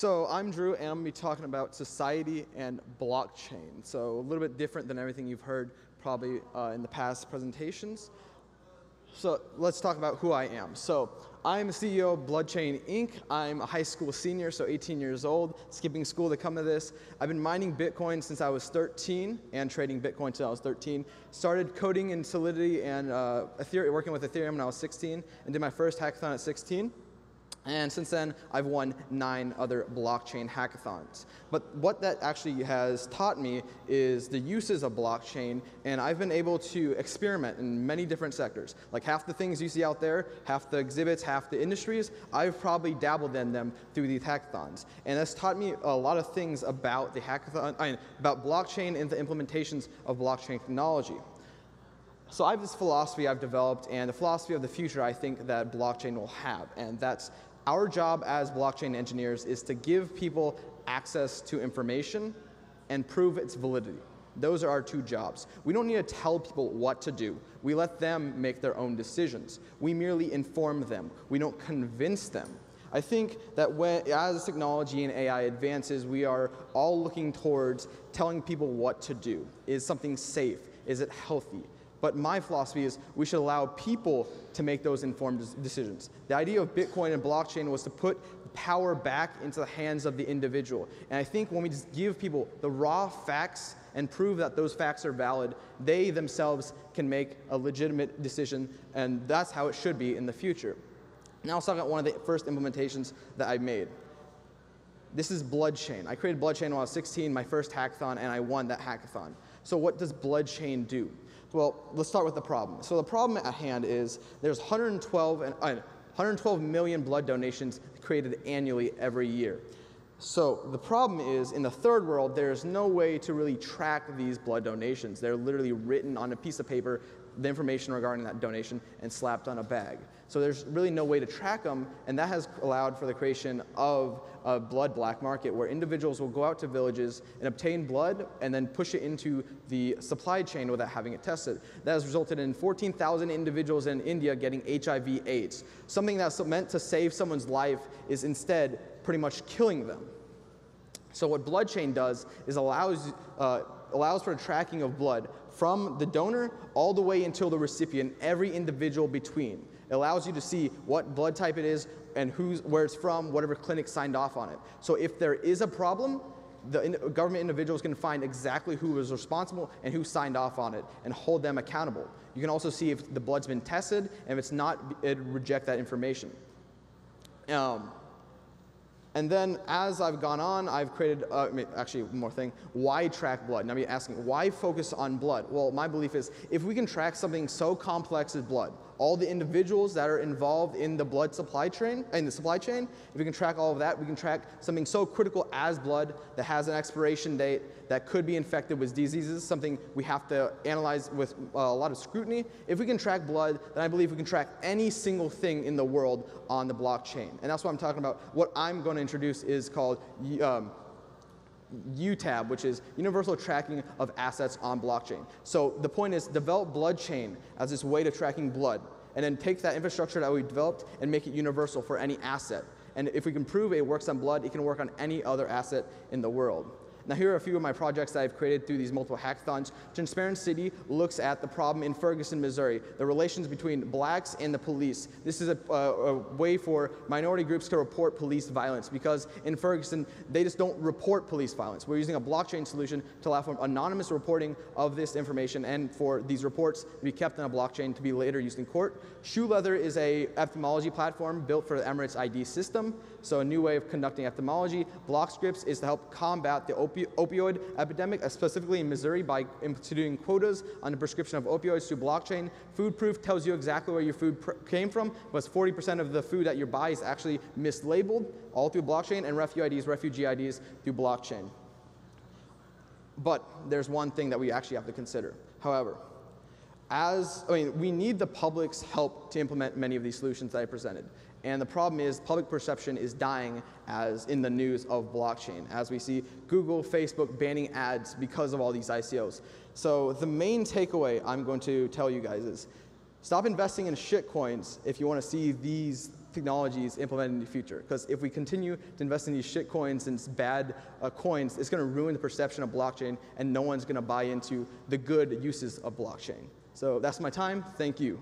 So I'm Drew, and I'm going to be talking about society and blockchain. So a little bit different than everything you've heard probably in the past presentations. So let's talk about who I am. So I'm the CEO of Bloodchain Inc. I'm a high school senior, so 18 years old, skipping school to come to this. I've been mining Bitcoin since I was 13 and trading Bitcoin since I was 13. Started coding in Solidity and working with Ethereum when I was 16 and did my first hackathon at 16. And since then, I've won 9 other blockchain hackathons. But what that actually has taught me is the uses of blockchain, and I've been able to experiment in many different sectors. Like half the things you see out there, half the exhibits, half the industries, I've probably dabbled in them through these hackathons. And that's taught me a lot of things about the hackathon, about blockchain and the implementations of blockchain technology. So I have this philosophy I've developed, and the philosophy of the future I think that blockchain will have, and that's our job as blockchain engineers is to give people access to information and prove its validity. Those are our 2 jobs. We don't need to tell people what to do. We let them make their own decisions. We merely inform them. We don't convince them. I think that as technology and AI advances, we are all looking towards telling people what to do. Is something safe? Is it healthy? But my philosophy is we should allow people to make those informed decisions. The idea of Bitcoin and blockchain was to put power back into the hands of the individual. And I think when we just give people the raw facts and prove that those facts are valid, they themselves can make a legitimate decision, and that's how it should be in the future. Now let's talk about one of the first implementations that I made. This is Bloodchain. I created Bloodchain when I was 16, my first hackathon, and I won that hackathon. So what does Bloodchain do? Well, let's start with the problem. So the problem at hand is there's 112 million blood donations created annually every year. So the problem is, in the third world, there's no way to really track these blood donations. They're literally written on a piece of paper, the information regarding that donation, and slapped on a bag. So there's really no way to track them, and that has allowed for the creation of a blood black market where individuals will go out to villages and obtain blood and then push it into the supply chain without having it tested. That has resulted in 14,000 individuals in India getting HIV/AIDS. Something that's meant to save someone's life is instead pretty much killing them. So what Bloodchain does is allows for tracking of blood from the donor all the way until the recipient, every individual between. It allows you to see what blood type it is and where it's from, whatever clinic signed off on it. So if there is a problem, the government individuals can find exactly who was responsible and who signed off on it and hold them accountable. You can also see if the blood's been tested, and if it's not, it'd reject that information. And then as I've gone on, I've created, actually one more thing, why track blood? Now you're asking, why focus on blood? Well, my belief is if we can track something so complex as blood, all the individuals that are involved in the blood supply chain, if we can track all of that, we can track something so critical as blood that has an expiration date, that could be infected with diseases, something we have to analyze with a lot of scrutiny. If we can track blood, then I believe we can track any single thing in the world on the blockchain. And that's what I'm talking about. What I'm going to introduce is called UTAB, which is Universal Tracking of Assets on Blockchain. So the point is develop Bloodchain as this way to tracking blood, and then take that infrastructure that we developed and make it universal for any asset. And if we can prove it works on blood, it can work on any other asset in the world. Now here are a few of my projects that I've created through these multiple hackathons. Transparent City looks at the problem in Ferguson, Missouri, the relations between blacks and the police. This is a way for minority groups to report police violence, because in Ferguson, they just don't report police violence. We're using a blockchain solution to allow for anonymous reporting of this information and for these reports to be kept on a blockchain to be later used in court. Shoe Leather is a ophthalmology platform built for the Emirates ID system, so a new way of conducting ophthalmology. Blockscripts is to help combat the opioid epidemic, specifically in Missouri, by instituting quotas on the prescription of opioids through blockchain. Food Proof tells you exactly where your food came from, but 40% of the food that you buy is actually mislabeled, all through blockchain, and refugee IDs through blockchain. But there's one thing that we actually have to consider. However, we need the public's help to implement many of these solutions that I presented. And the problem is public perception is dying as in the news of blockchain, as we see Google, Facebook banning ads because of all these ICOs. So the main takeaway I'm going to tell you guys is stop investing in shitcoins if you want to see these technologies implemented in the future. Because if we continue to invest in these shit coins and bad coins, it's going to ruin the perception of blockchain, and no one's going to buy into the good uses of blockchain. So that's my time. Thank you.